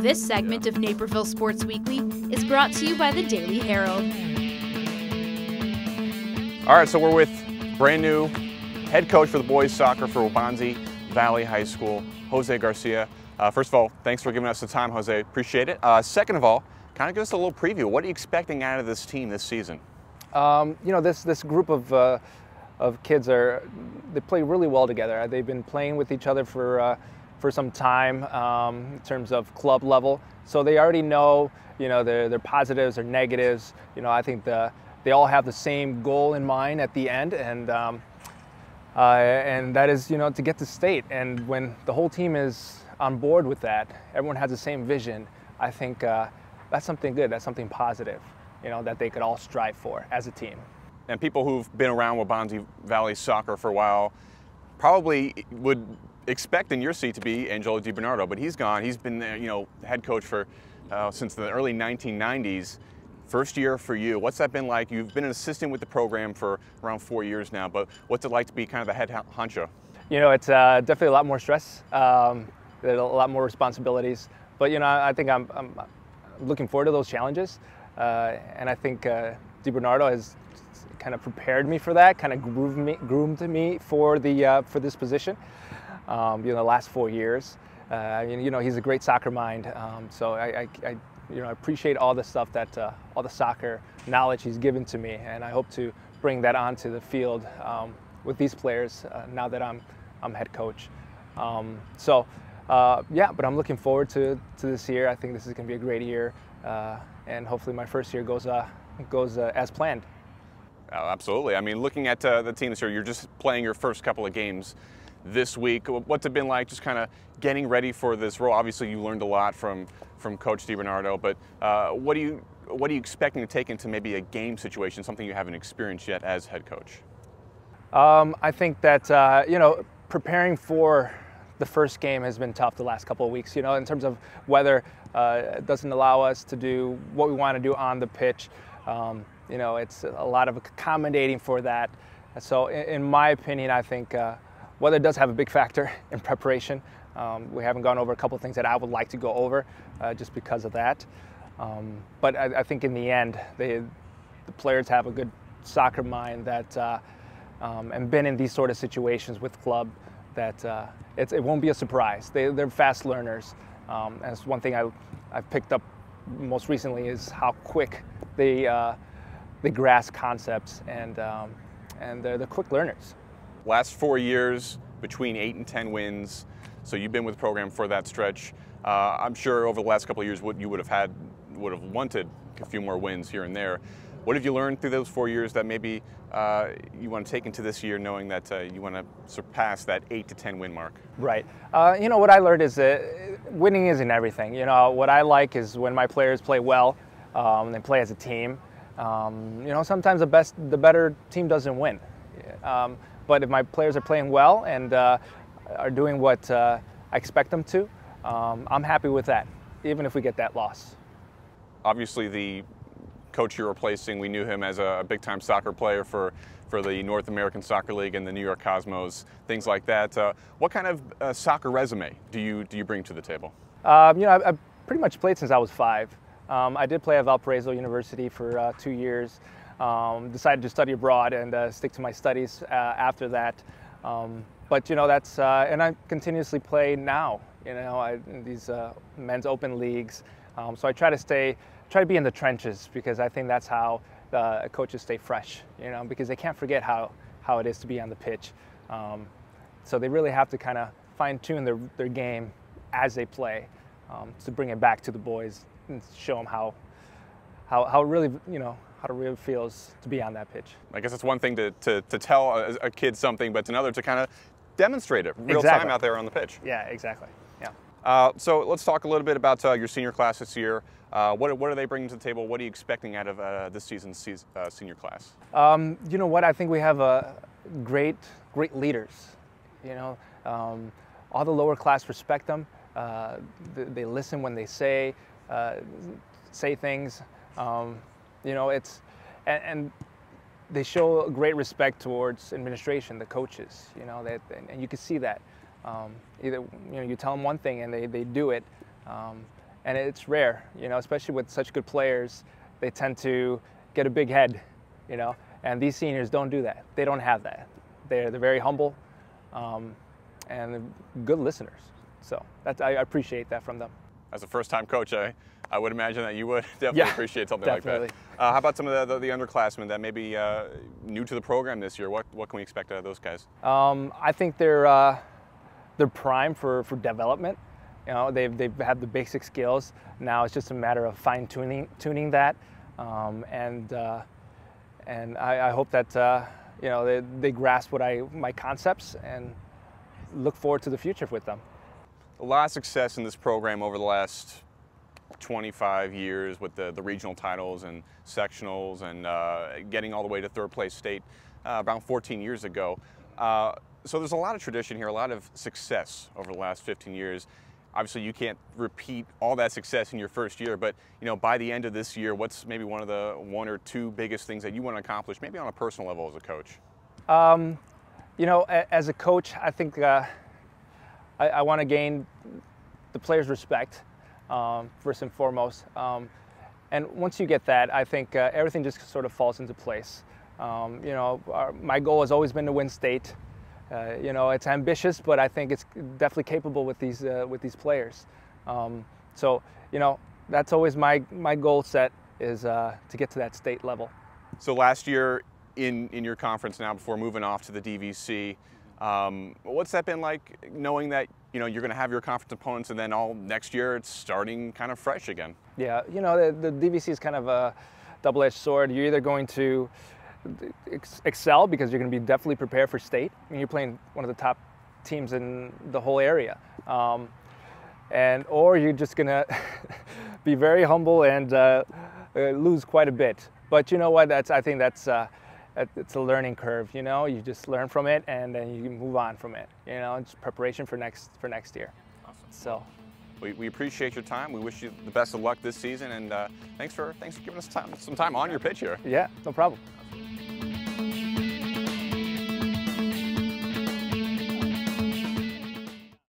This segment of Naperville Sports Weekly is brought to you by the Daily Herald. All right, so we're with brand new head coach for the boys soccer for Waubonsie Valley High School, Jose Garcia. First of all, thanks for giving us the time, Jose. Appreciate it. Second of all, kind of give us a little preview. What are you expecting out of this team this season? This group of kids they play really well together. They've been playing with each other for some time in terms of club level, so they already know their positives or negatives. I think they all have the same goal in mind at the end, and that is to get to state. And when the whole team is on board with that, everyone has the same vision. I think that's something good. That's something positive, that they could all strive for as a team. And people who've been around Waubonsie Valley soccer for a while probably would expect in your seat to be Angelo DiBernardo, but he's gone. He's been head coach for since the early 1990s. First year for you. What's that been like? You've been an assistant with the program for around 4 years now, but what's it like to be kind of the head honcho? It's definitely a lot more stress, a lot more responsibilities, but I think I'm looking forward to those challenges, and I think DiBernardo has kind of prepared me for that, kind of groomed me for this position. The last 4 years, he's a great soccer mind, so I appreciate all the stuff that all the soccer knowledge he's given to me, and I hope to bring that onto the field with these players now that I'm head coach. But I'm looking forward to this year. I think this is going to be a great year, and hopefully my first year goes as planned. Oh, absolutely. I mean, looking at the team this year, you're just playing your first couple of games this week. What's it been like just kind of getting ready for this role? Obviously, you learned a lot from Coach DiBernardo, but what are you expecting to take into maybe a game situation, something you haven't experienced yet as head coach? I think that, preparing for the first game has been tough the last couple of weeks, in terms of weather. It doesn't allow us to do what we want to do on the pitch. It's a lot of accommodating for that. So in my opinion, I think weather does have a big factor in preparation. We haven't gone over a couple of things that I would like to go over just because of that. But I think in the end, the players have a good soccer mind that and been in these sort of situations with club that it won't be a surprise. They're fast learners. That's one thing I've picked up most recently is how quick they grasp concepts, and they're quick learners. Last 4 years, between 8 and 10 wins. So you've been with the program for that stretch. I'm sure over the last couple of years, what you would have wanted a few more wins here and there. What have you learned through those 4 years that maybe you want to take into this year, knowing that you want to surpass that 8 to 10 win mark? Right. What I learned is that winning isn't everything. What I like is when my players play well, they play as a team. Sometimes the better team doesn't win. But if my players are playing well and are doing what I expect them to, I'm happy with that, even if we get that loss. Obviously, the coach you're replacing, we knew him as a big-time soccer player for the North American Soccer League and the New York Cosmos, things like that. What kind of soccer resume do you bring to the table? I've pretty much played since I was 5. I did play at Valparaiso University for 2 years. Decided to study abroad and stick to my studies after that. But that's and I continuously play now. In these men's open leagues. So I try to be in the trenches, because I think that's how coaches stay fresh. Because they can't forget how it is to be on the pitch. So they really have to kind of fine-tune their game as they play to bring it back to the boys and show them how it really how it really feels to be on that pitch. I guess it's one thing to tell a kid something, but it's another to kind of demonstrate it real time out there on the pitch. Yeah, exactly. Yeah. So let's talk a little bit about your senior class this year. What are they bringing to the table? What are you expecting out of this season's senior class? I think we have great leaders. All the lower class respect them. They listen when they say things. And they show great respect towards administration, the coaches. And you can see that. Either you tell them one thing and they do it, and it's rare, you know, especially with such good players. They tend to get a big head, you know, and these seniors don't do that. They don't have that. They're very humble, and they're good listeners. So I appreciate that from them. As a first-time coach, I would imagine that you would definitely appreciate something definitely. like that. How about some of the underclassmen that may be new to the program this year? What can we expect out of those guys? I think they're primed for development. You know, they've had the basic skills. Now it's just a matter of fine-tuning that, and I hope that you know, they grasp my concepts, and look forward to the future with them. A lot of success in this program over the last 25 years with the regional titles and sectionals, and getting all the way to third place state about 14 years ago. So there's a lot of tradition here, a lot of success over the last 15 years. Obviously, you can't repeat all that success in your first year, but you know, by the end of this year, what's maybe one of the one or two biggest things that you want to accomplish, maybe on a personal level as a coach? You know, as a coach, I think I want to gain the players' respect, first and foremost. And once you get that, I think everything just sort of falls into place. You know, my goal has always been to win state. You know, it's ambitious, but I think it's definitely capable with these players. So, you know, that's always my goal set, is to get to that state level. So last year in your conference now, before moving off to the DVC, what's that been like, knowing that, you know, you're going to have your conference opponents, and then all next year it's starting kind of fresh again? Yeah, you know, the DVC is kind of a double-edged sword. You're either going to excel because you're going to be definitely prepared for state. I mean, you're playing one of the top teams in the whole area, or you're just going to be very humble and lose quite a bit. But you know what? I think it's a learning curve. You know, you just learn from it, and then you move on from it. You know, it's preparation for next year. Awesome. So. We appreciate your time. We wish you the best of luck this season, and thanks for giving us some time on your pitch here. Yeah, no problem.